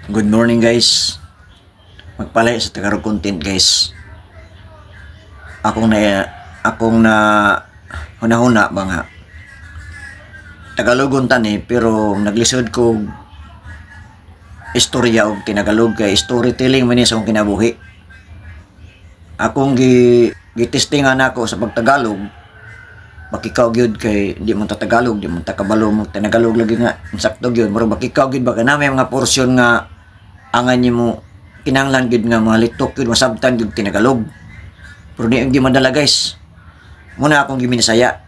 Good morning guys. Magpalay sa Tagarog content guys. Akong na hunahuna ba nga. Tagalogon tani pero naglisod ko istorya og tinagalog kay storytelling man ni sa akong kinabuhi. Akong gitestingan ako sa pagtagalog. Bakikaw gyud kay di man ta Tagalog, di man ta kabalo mo tinagalog lagi nga insakto gyud. Murag bakikaw gyud ba kana may mga porsyon nga angan nimo kinahanglan gyud nga mga litok gyud masabtan gyud tinagalog. Pero di madala guys. Muna akong giminasaya.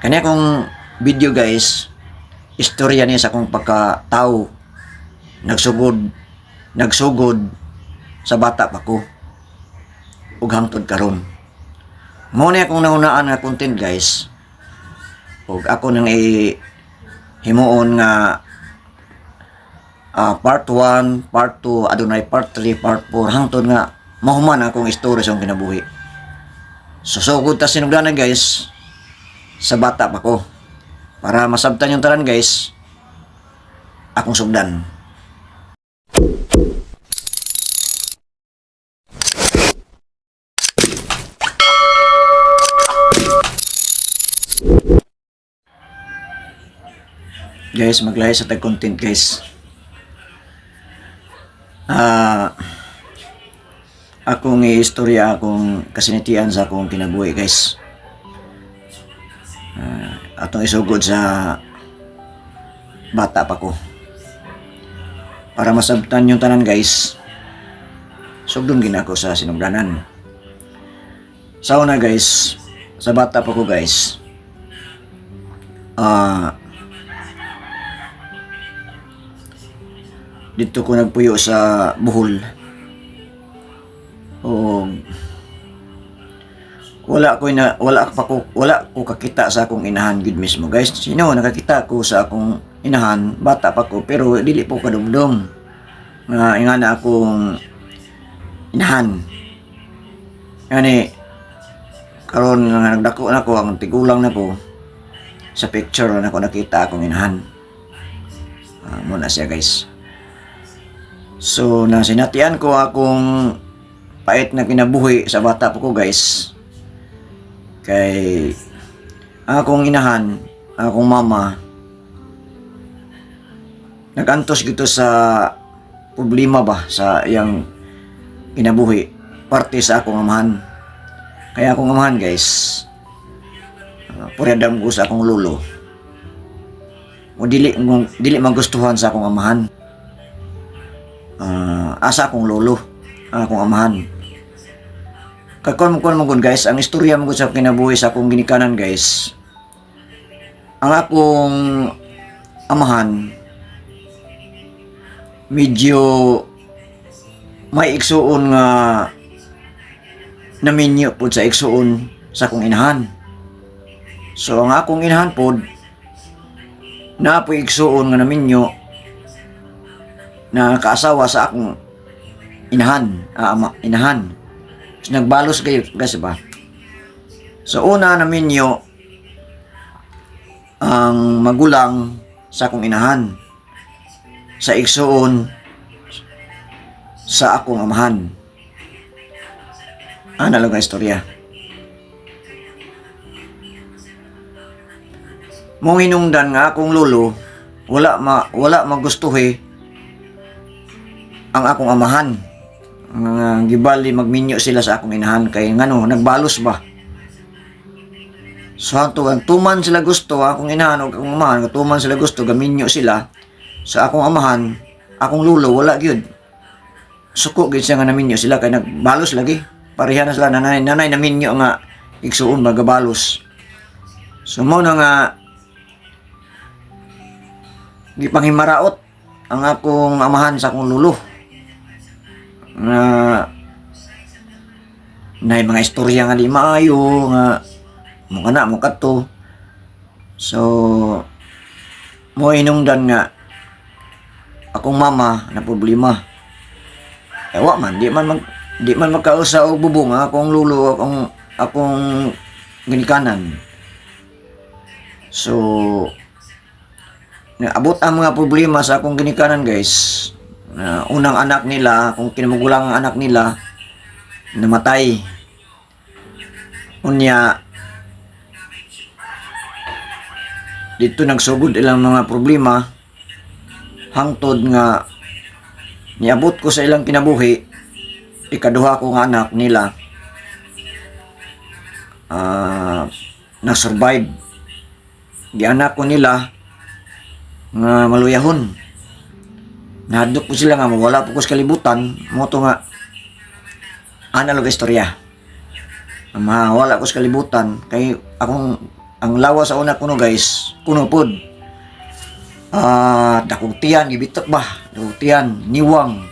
Kani akong video guys, istorya niya sa akong pagkatao. Nagsugod sa bata pa ko. Ug hangtod karon. Muna akong naunaan nga content guys. Ug ako nang himuon nga part 1, part 2, adunay part 3, part 4 hangtod nga mahuman akong istorya sa akong kinabuhi. Susugod ta sinugdanan guys sa bata pa ko. Para masabtan yung tanan guys, akong sugdan. Guys, maglahi sa tag content guys. Akong istorya akong kasinitian sa akong kinabuhi guys. Atong isugod sa bata pa ko. Para masabtan yung tanan guys, sugdon gina ako sa sinugdanan. Sa una guys, sa bata pa ko guys, dito ko nagpuyo sa Bohol. O wala ko kakita sa akong inahan gid mismo guys. Sino nakakita ko sa akong inahan bata pa ko pero dili po kadumdum nga ingana akong inahan. Ngani karon nga nagdako na ko ang tigulang na ko sa picture na ko nakita akong inahan. Muna siya guys. So nasinatian ko akong pait na kinabuhi sa bata pa ko guys. Kay akong inahan, akong mama nagantos gito sa problema ba sa iyang kinabuhi parte sa akong amahan. Kaya akong amahan guys, puryadam ko sa akong lolo. O dili magustuhan sa akong amahan. Asa akong lolo, akong amahan. Kakon mo guys, ang istorya mo sa kinabuhi sa akong ginikanan guys. Ang akong amahan medyo may igsuon nga naminyo pod sa igsuon sa akong inahan. So ang akong inahan pod naapoy igsuon nga naminyo na kaasawa sa akong inahan, inahan. So, nagbalos kayo guys ba? So una namin nyo ang magulang sa akong inahan sa igsuon sa akong amahan. Lang ang istorya. Mong hinungdan nga akong lolo wala magustuhi ang akong amahan. Gibali magminyo sila sa akong inahan kay ngano nagbalos ba. So ang tuman sila gusto akong inahan ug akong amahan, tuman sila gusto gaminyo sila sa akong amahan, akong lolo wala gyud. Suko gyud siya nga naminyo sila kay nagbalos lagi. Pareha na sila nanay naminyo nga igsuon magabalos. So mo na nga gipanghimaraot ang akong amahan sa akong lolo. Na mga istorya nga di maayo nga mga na mo kadto. So mo inungdan nga akong mama na problema. Ewa man di man magkausa og bubong akong lulo akong ginikanan. So naabot ang mga problema sa akong ginikanan guys. unang anak nila, kung kinamugulang ang anak nila, namatay. Unya, dito nagsugod ilang mga problema, hangtod nga, niabot ko sa ilang kinabuhi, ikaduha ko nga anak nila, na-survive. Di anak ko nila, nga maluyahon. Nahadlok po sila nga, mawala po ko sa kalibutan, mo to nga, analog istorya. Mawala ko sa kalibutan, kay akong, ang lawas sa una kuno guys, kuno pod. Dakong tiyan, gibitak ba? Dakong tiyan, niwang.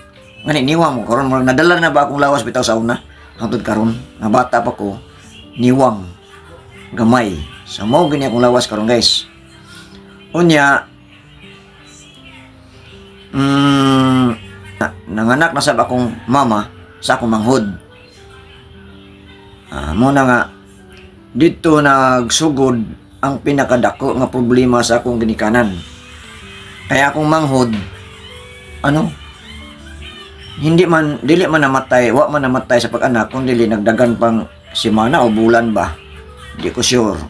Ngani, niwang mo, karon mo, nadala na ba akong lawas bitaw sa una? Hangtod karon, nga bata pa ko, niwang. Gamay. So, mo ganyan akong lawas karon guys. Unya, nanganak na sab akong mama sa akong manghod. Muna nga, dito nagsugod ang pinakadako nga problema sa akong ginikanan. Kaya akong manghod, dili man namatay, wa man namatay sa pag-anak, kung dili nagdagan pang semana o bulan ba. Hindi ko sure.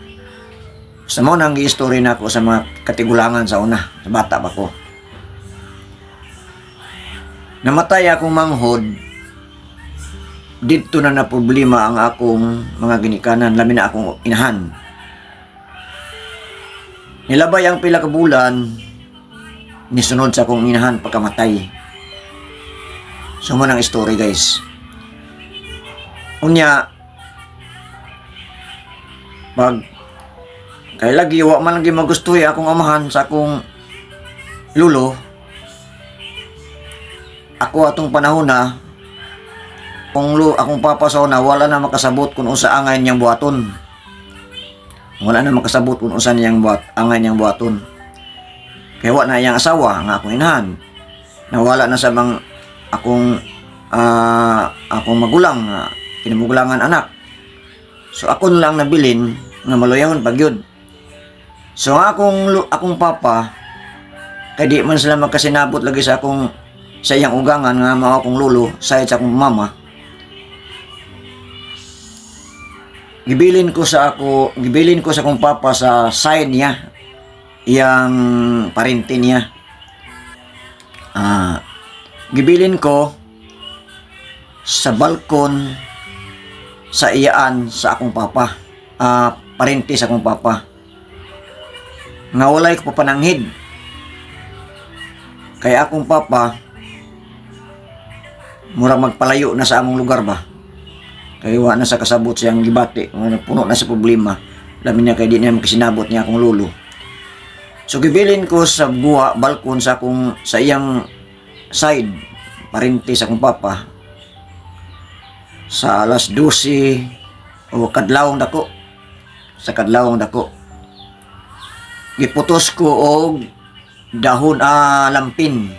Sa mo nang gi-story na ako sa mga katigulangan sa una, sa bata pa ko. Namatay akong manghod, dito na problema ang akong mga ginikanan, labi na akong inahan. Nilabay ang pila ka bulan, nisunod sa akong inahan pagkamatay. So mo nang story guys. Unya, kay lagi wa man lagi magustuhi akong amahan sa akong lulo. Ako atong panahon na akong papa sa una, wala na makasabot kung unsa angay niyang buhaton. Wala na makasabot kung unsa niyang angay niyang buhaton. Kaya wa na iyang asawa nga akong inahan. Nawala na sa akong magulang, kinamugulangan anak. So ako lang nabilin nga maluyahon pagyud. So akong papa, kay di man sila magkasinabot lagi sa iyang ugangan nga mao akong lolo sa akong mama. Gibilin ko sa akong papa sa side niya, iyang parente niya. Gibilin ko sa balkon sa iyaan sa akong papa, parente sa akong papa, nga walay ko papananghid. Kaya akong papa murag magpalayo na sa among lugar ba, kaya wa na sa kasabot siyang gibati, puno na sa problema, lamin niya kay di niya makasinabot niya akong lolo. So gibilin ko sa balkon sa iyang side, parente sa akong papa, sa alas 12 o kadlawong dako, giputos ko og dahon lampin,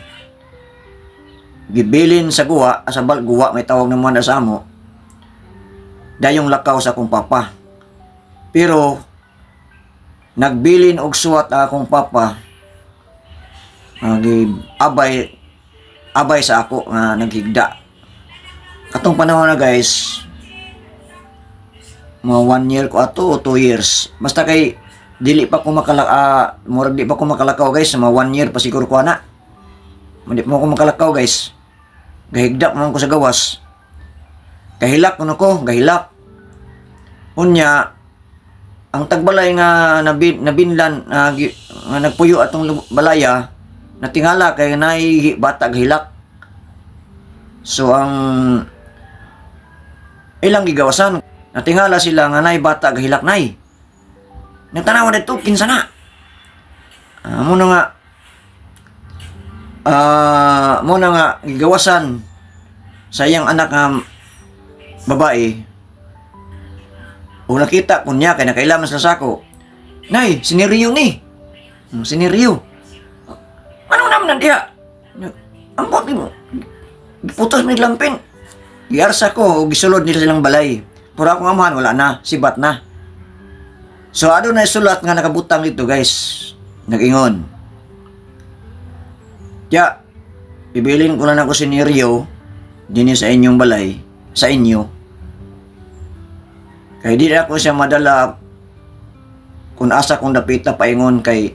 gibilin sa guwa, may tawag naman na sa amo, dayong lakaw sa akong papa. Pero nagbilin og suwat akong papa, abay sa ako nga naghigda. Katong panahon na guys, mga 1 year ko ato o 2 years, basta kay dili pa ko makalakaw guys, mga 1 year pa siguro ko ana. Hindi pa ako makalakaw guys, gahigda man ko sa gawas, gahilak unya. Ang tagbalay nga nabinlan, nga nagpuyo atong balaya, natingala kay nay bata gahilak. So ang ilang gigawasan, natingala sila nga nay bata gahilak nay. Nagtanaw na ito, kinsa na. Muna nga gigawasan sa iyang anak nga babae. O nakita ko niya, kaya nakailaman sa sako, nay, siniriyo ni. Siniriyo. Ano naman nandiya? Ang puti mo. Putos may lampin. Giarsa ko, gisulod nila silang balay. Pura akong amahan, wala na, sibat na. So, ano na isulat nga nakabutang dito, guys. Nag-ingon. Kaya, ibilin ko lang ako siniryo din sa inyong balay, sa inyo. Kaya di na ako siya madala kung asa kong dapita paingon kay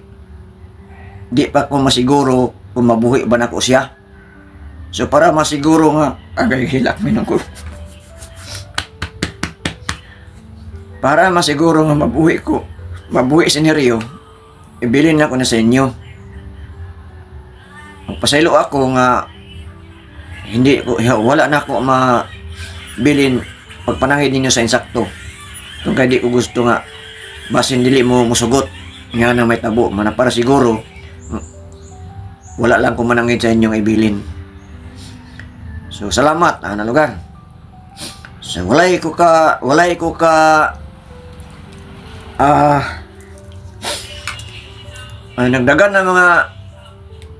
di pa ko masiguro kung mabuhi ba na ko siya. So para masiguro nga, agay hilak minong ko. Para masiguro nga mabuhi siniryo, ibilin na ko na sa inyo. Magpasaylo ako nga wala na ako mabilin pagpanangin ninyo sa insakto. Kung kaya di ko gusto nga basin dili mo musugot nga na may tabo man para siguro wala lang ko manangin sa inyong ibilin. So salamat na lugar. So walay ko ka nagdagan na mga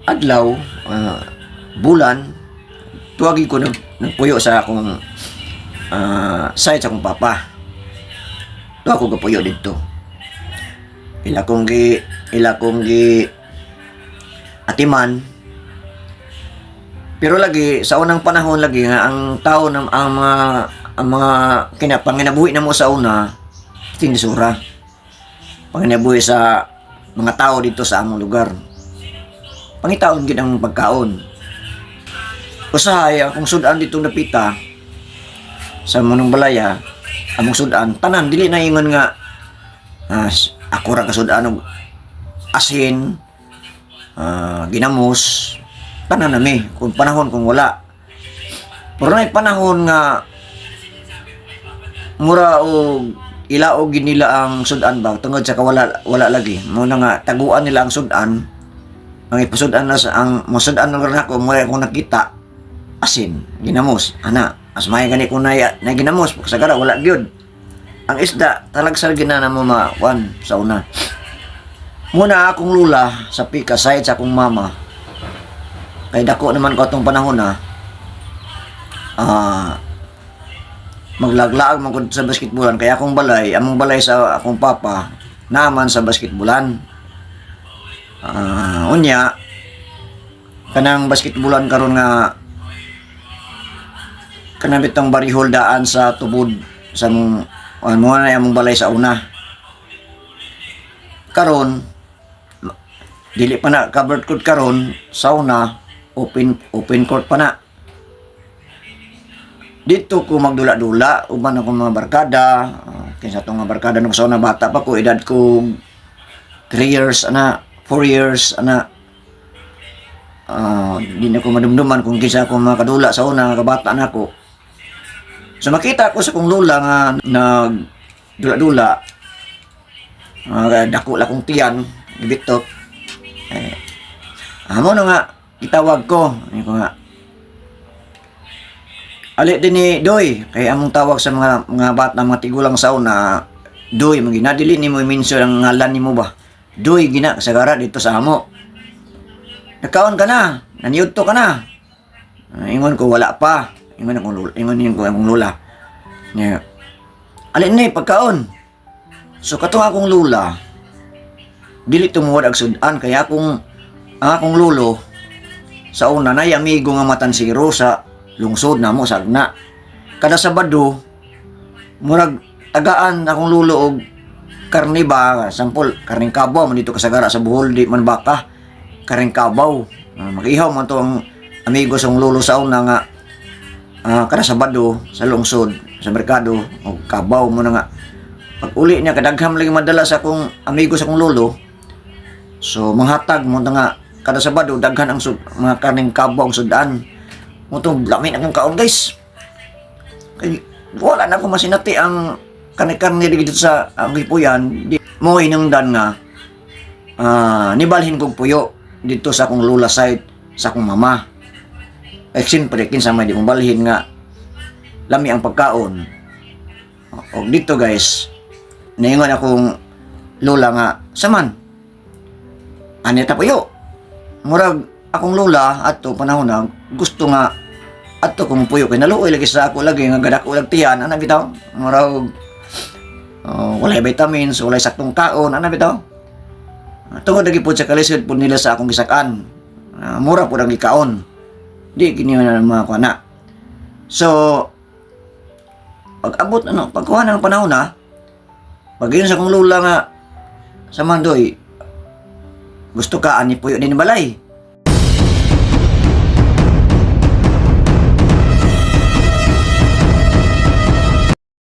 adlaw, bulan, tuwagi ko nagpuyo sa akong site sa akong papa. Tuwa ko kapuyo dito. Ila kong gi atiman. Pero lagi sa unang panahon lagi nga ang tao ang mga kinapanginabuhi na mo sa una tinisura. Panginabuhi sa mga tao dito sa among lugar. Pangitaon gid ang pagkaon. Usahay akong sudan dito napita sa Manong Balaya, among sudan tanan dili na ingon nga ako ra kasudan og asin, ginamos, tanan nami kung panahon kung wala. Pero na panahon nga mura og ilaog nila ang sudan ba tungod sa wala lagi mo na nga taguan nila ang sudan. Ang ipusudan na sa ang musudan na nako mo akong nakita asin, ginamos, ana as may gani ko na ginamos sagara wala gyud. Ang isda talagsal ginana mo makuan sa una. Muna akong lula sa pika side sa akong mama. Kay dako naman ko atong panahon na maglaglaag man ko sa basketballan kaya akong balay, among balay sa akong papa naman sa basketballan. Unya kanang basketballan karon nga kanang bitong barihol daan sa tubod sa mo na among balay sa una. Karon dili pa na covered court karon sa una open court pa na. Dito ko magdula-dula uban ako mga barkada, kinsa tong mga barkada nung sa una bata pa ko edad ko 3 years ana 4 years ana di na ko madumduman kung kinsa ako mga kadula sa una nga kabata na ako. So makita ko sa kong lula nga nagdula-dula dako la kong tiyan bitok amo na nga itawag ko ko nga ali din ni Doy kay among tawag sa mga bata mga tigulang sa una Doy magina dili nimo i-mention ang ngalan nimo ba Doy gina sagara dito sa amo nakaon ka na naniyudto ka na ingon ko wala pa ingon ko akong lula niya alin na pagkaon so katong akong lula dili tumuod ag sudan kaya akong lulo sa una nay amigo nga matansiro sa lungsod namo sagna kada Sabado murag tagaan akong lulo og karne ba sampol karning kabaw man dito kasagara sa Bohol di man baka karning kabaw mag-ihaw man to ang amigo sa lulo sa una nga kada Sabado sa lungsod sa merkado o kabaw mo na nga pag uli niya kadagham lagi madala sa akong amigo sa akong lolo so manghatag mo na nga kada Sabado daghan ang mga karning kabaw ang sudan mo itong lamin akong kaon guys kaya wala na akong masinati ang karne-karne dito sa gipuyan mo inungdan nga nibalhin kong puyo dito sa akong lula side sa akong mama siyempre kinsa may di mong balhin nga lami ang pagkaon o dito guys naingon akong lola nga saman anita puyo murag akong lola ato panahon na gusto nga ato kumupuyo kay naluoy lagi sa ako lagi nga gadak ulag tiyan ana bitaw murag walay vitamins walay saktong kaon ana bitaw tungod lagi po sa kalisod po nila sa akong gisakan mura po ang gikaon Di kini na mga kuha na. So, pag abot pagkuha ng panahon na, pag yun sa kong lula nga, sa mandoy, gusto ka ani puyo din balay.